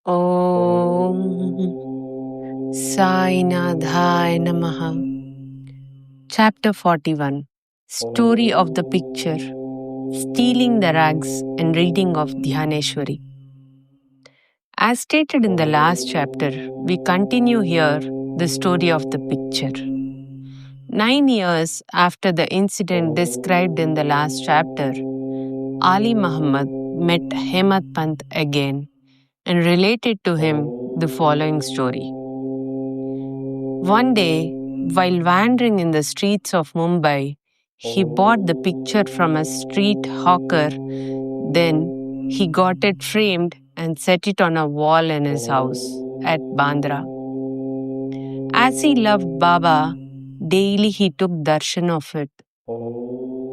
Om Sainadhaya Namaha. Chapter 41. Story of the Picture, Stealing the Rags and Reading of Dhyaneshwari. As stated in the last chapter, we continue here the story of the picture. 9 years after the incident described in the last chapter, Ali Muhammad met Hemad Pant again and related to him the following story. One day, while wandering in the streets of Mumbai, he bought the picture from a street hawker. Then he got it framed and set it on a wall in his house at Bandra. As he loved Baba, daily he took darshan of it.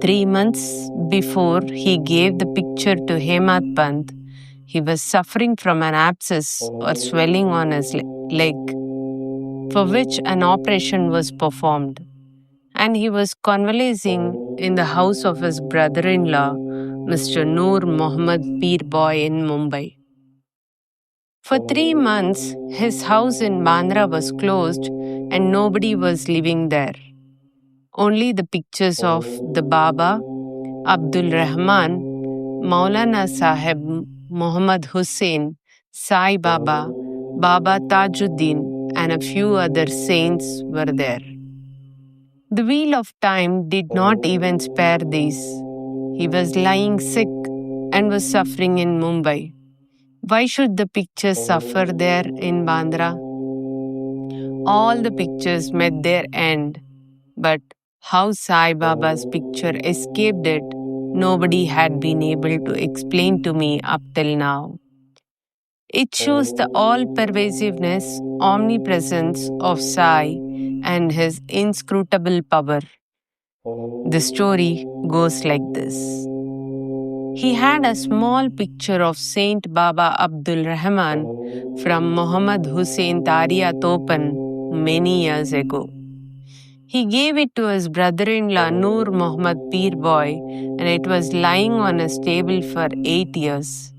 3 months before he gave the picture to Hemad Pant, he was suffering from an abscess or swelling on his leg, for which an operation was performed, and he was convalescing in the house of his brother-in-law, Mr. Noor Mohammad Peer Boy in Mumbai. For 3 months, his house in Bandra was closed and nobody was living there. Only the pictures of the Baba, Abdul Rahman, Maulana Sahib Muhammad Hussain, Sai Baba, Baba Tajuddin, and a few other saints were there. The wheel of time did not even spare these. He was lying sick and was suffering in Mumbai. Why should the pictures suffer there in Bandra? All the pictures met their end, but how Sai Baba's picture escaped it, nobody had been able to explain to me up till now. It shows the all-pervasiveness, omnipresence of Sai and his inscrutable power. The story goes like this. He had a small picture of Saint Baba Abdul Rahman from Muhammad Hussain Tariya Topan many years ago. He gave it to his brother-in-law Noor Muhammad Peer Boy, and it was lying on his table for 8 years.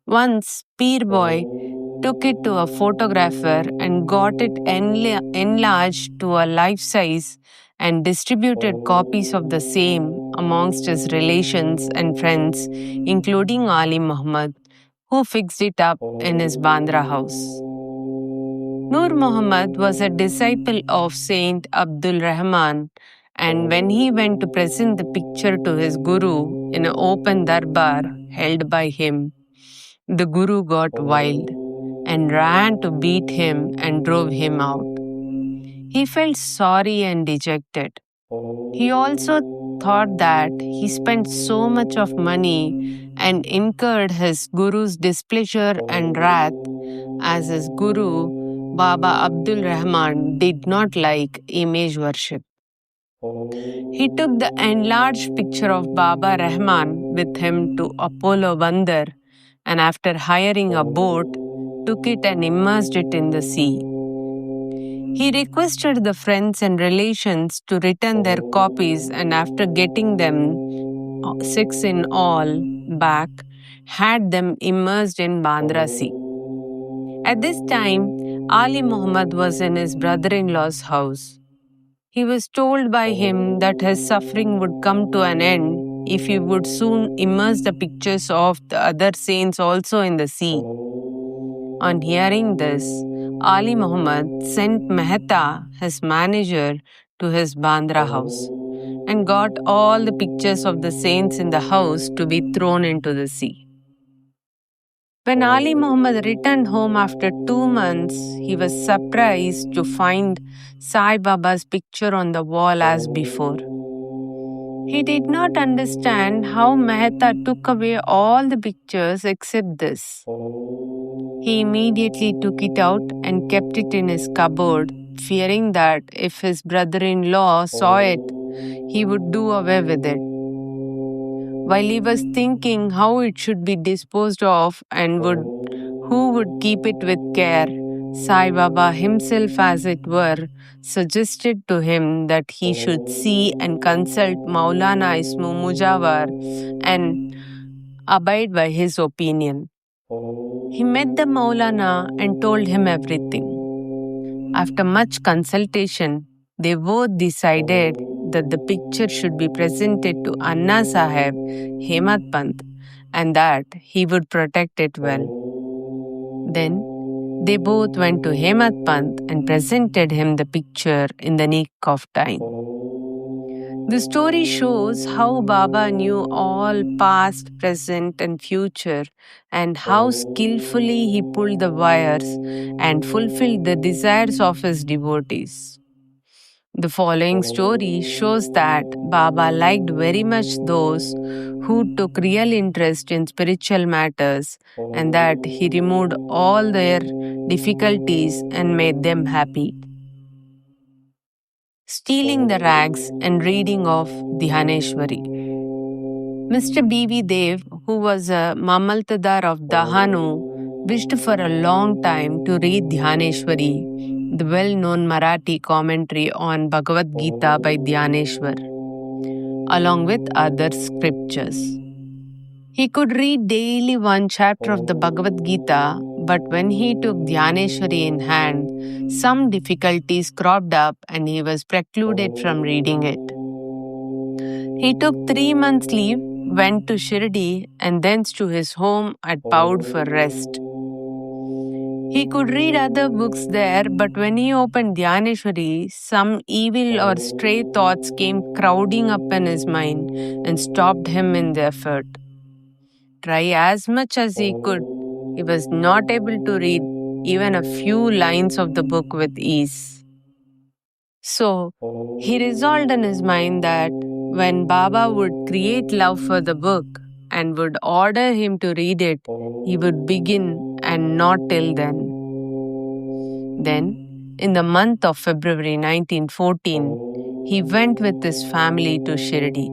Once, Peer Boy took it to a photographer and got it enlarged to a life size and distributed copies of the same amongst his relations and friends, including Ali Muhammad, who fixed it up in his Bandra house. Noor Muhammad was a disciple of Saint Abdul Rahman, and when he went to present the picture to his guru in an open darbar held by him, the guru got wild and ran to beat him and drove him out. He felt sorry and dejected. He also thought that he spent so much of money and incurred his guru's displeasure and wrath, as his guru, Baba Abdul Rahman, did not like image worship. He took the enlarged picture of Baba Rahman with him to Apollo Bandar, and after hiring a boat, took it and immersed it in the sea. He requested the friends and relations to return their copies, and after getting them, 6 in all, back, had them immersed in Bandra Sea. At this time, Ali Muhammad was in his brother-in-law's house. He was told by him that his suffering would come to an end if he would soon immerse the pictures of the other saints also in the sea. On hearing this, Ali Muhammad sent Mehta, his manager, to his Bandra house and got all the pictures of the saints in the house to be thrown into the sea. When Ali Muhammad returned home after 2 months, he was surprised to find Sai Baba's picture on the wall as before. He did not understand how Mehta took away all the pictures except this. He immediately took it out and kept it in his cupboard, fearing that if his brother-in-law saw it, he would do away with it. While he was thinking how it should be disposed of and who would keep it with care, Sai Baba himself, as it were, suggested to him that he should see and consult Maulana Ismu Mujawar and abide by his opinion. He met the Maulana and told him everything. After much consultation, they both decided that the picture should be presented to Anna Sahib Hemat Pant and that he would protect it well. Then they both went to Hemat Pant and presented him the picture in the nick of time. The story shows how Baba knew all past, present, and future, and how skillfully he pulled the wires and fulfilled the desires of his devotees. The following story shows that Baba liked very much those who took real interest in spiritual matters and that he removed all their difficulties and made them happy. Stealing the rags and reading of Dhyaneshwari. Mr. B.V. Dev, who was a Mamaltadar of Dahanu, wished for a long time to read Dhyaneshwari, the well-known Marathi commentary on Bhagavad Gita by Dhyaneshwar, along with other scriptures. He could read daily one chapter of the Bhagavad Gita, but when he took Dhyaneshwari in hand, some difficulties cropped up and he was precluded from reading it. He took 3 months' leave, went to Shirdi, and thence to his home at Paud for rest. He could read other books there, but when he opened Dhyaneshwari, some evil or stray thoughts came crowding up in his mind and stopped him in the effort. Try as much as he could, he was not able to read even a few lines of the book with ease. So, he resolved in his mind that when Baba would create love for the book and would order him to read it, he would begin and not till then. Then, in the month of February 1914, he went with his family to Shirdi.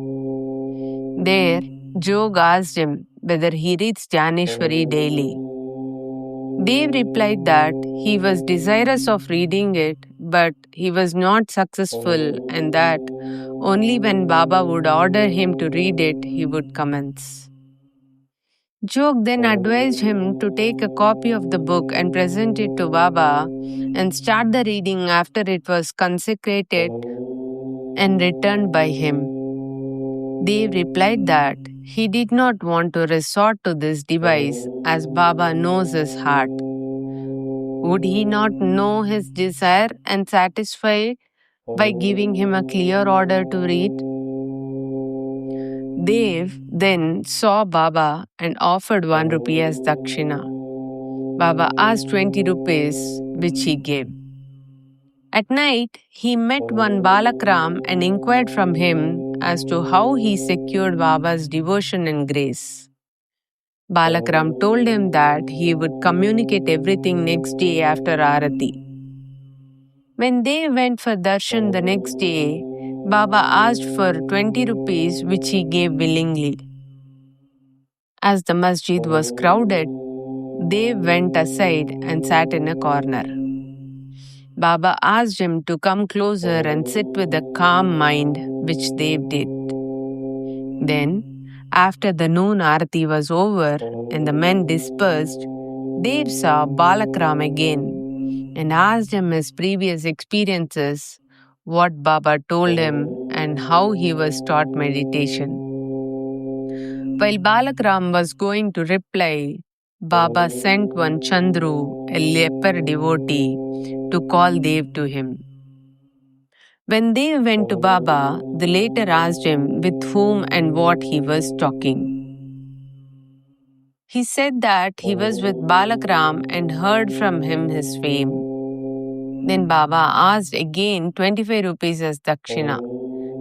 There, Jog asked him whether he reads Dhyaneshwari daily. Dev replied that he was desirous of reading it, but he was not successful, and that only when Baba would order him to read it, he would commence. Jog then advised him to take a copy of the book and present it to Baba and start the reading after it was consecrated and returned by him. Dev replied that he did not want to resort to this device as Baba knows his heart. Would he not know his desire and satisfy it by giving him a clear order to read? Dev then saw Baba and offered 1 rupee as dakshina. Baba asked 20 rupees, which he gave. At night, he met one Balakram and inquired from him as to how he secured Baba's devotion and grace. Balakram told him that he would communicate everything next day after Arati. When they went for darshan the next day, Baba asked for 20 rupees, which he gave willingly. As the masjid was crowded, they went aside and sat in a corner. Baba asked him to come closer and sit with a calm mind, which they did. Then, after the noon arati was over and the men dispersed, Dev saw Balakram again and asked him his previous experiences, what Baba told him, and how he was taught meditation. While Balakram was going to reply, Baba sent one Chandru, a leper devotee, to call Dev to him. When Dev went to Baba, the latter asked him with whom and what he was talking. He said that he was with Balakram and heard from him his fame. Then Baba asked again 25 rupees as dakshina,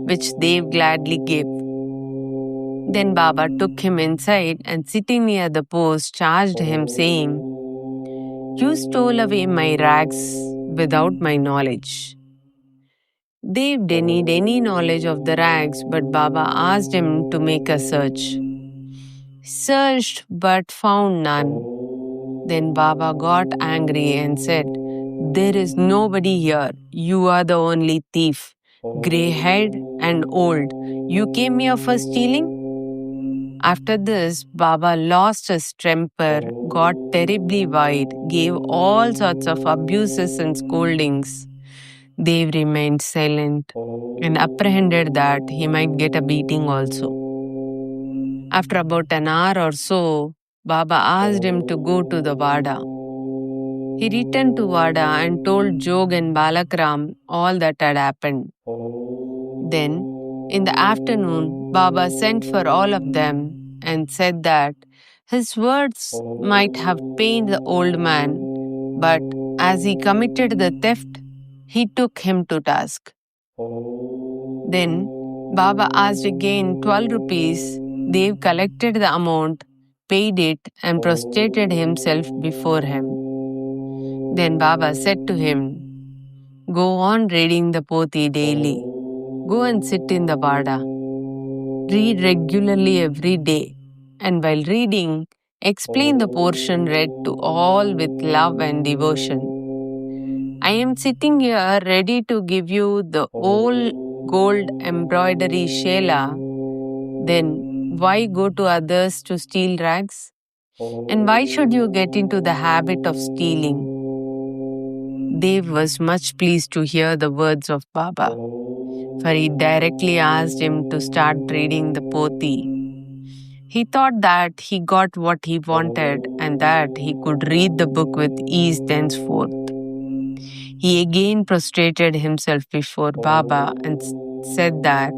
which Dev gladly gave. Then Baba took him inside and sitting near the post charged him saying, "You stole away my rags without my knowledge." Dev denied any knowledge of the rags, but Baba asked him to make a search. Searched but found none. Then Baba got angry and said, "There is nobody here. You are the only thief, grey-haired and old. You came here for stealing?" After this, Baba lost his temper, got terribly wild, gave all sorts of abuses and scoldings. Dev remained silent and apprehended that he might get a beating also. After about an hour or so, Baba asked him to go to the Vada. He returned to Vada and told Jog and Balakram all that had happened. Then, in the afternoon, Baba sent for all of them and said that his words might have pained the old man, but as he committed the theft, he took him to task. Then Baba asked again 12 rupees. Dev collected the amount, paid it, and prostrated himself before him. Then Baba said to him, "Go on reading the Poti daily. Go and sit in the Vada. Read regularly every day, and while reading, explain the portion read to all with love and devotion. I am sitting here ready to give you the old gold embroidery Shela. Then why go to others to steal rags? And why should you get into the habit of stealing?" Dev was much pleased to hear the words of Baba, for he directly asked him to start reading the Poti. He thought that he got what he wanted and that he could read the book with ease thenceforth. He again prostrated himself before Baba and said that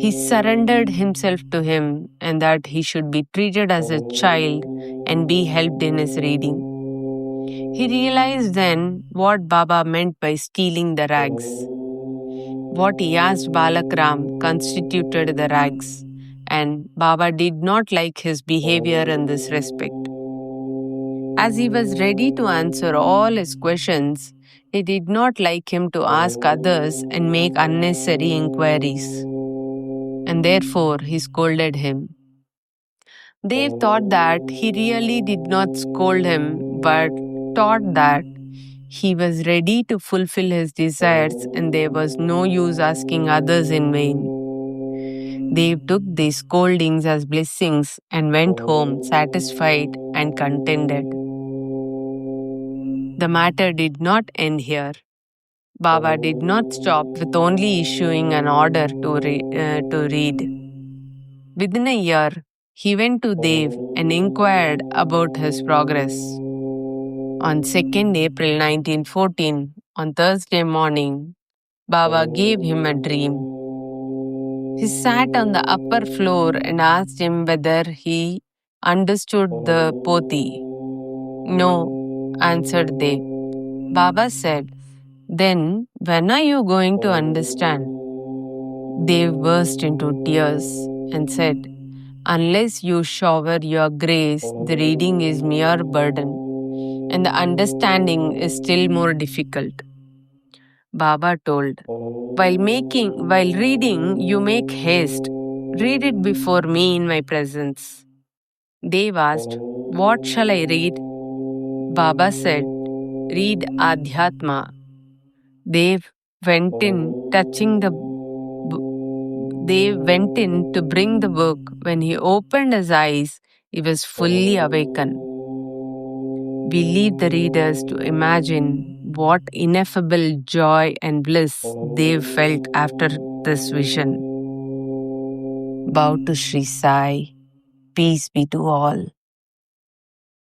he surrendered himself to him and that he should be treated as a child and be helped in his reading. He realized then what Baba meant by stealing the rags. What he asked Balakram constituted the rags, and Baba did not like his behavior in this respect. As he was ready to answer all his questions, he did not like him to ask others and make unnecessary inquiries, and therefore he scolded him. Dev thought that he really did not scold him, but thought that he was ready to fulfill his desires and there was no use asking others in vain. Dev took these scoldings as blessings and went home satisfied and contented. The matter did not end here. Baba did not stop with only issuing an order to read. Within a year, he went to Dev and inquired about his progress. On 2nd April 1914, on Thursday morning, Baba gave him a dream. He sat on the upper floor and asked him whether he understood the Poti. "No," answered Dev. Baba said, "Then when are you going to understand?" Dev burst into tears and said, "Unless you shower your grace, the reading is mere burden, and the understanding is still more difficult." Baba told, while reading, you make haste. Read it before me in my presence." Dev asked, "What shall I read?" Baba said, "Read Adhyatma." Dev went in, Dev went in to bring the book. When he opened his eyes, he was fully awakened. We leave the readers to imagine what ineffable joy and bliss they felt after this vision. Bow to Sri Sai. Peace be to all.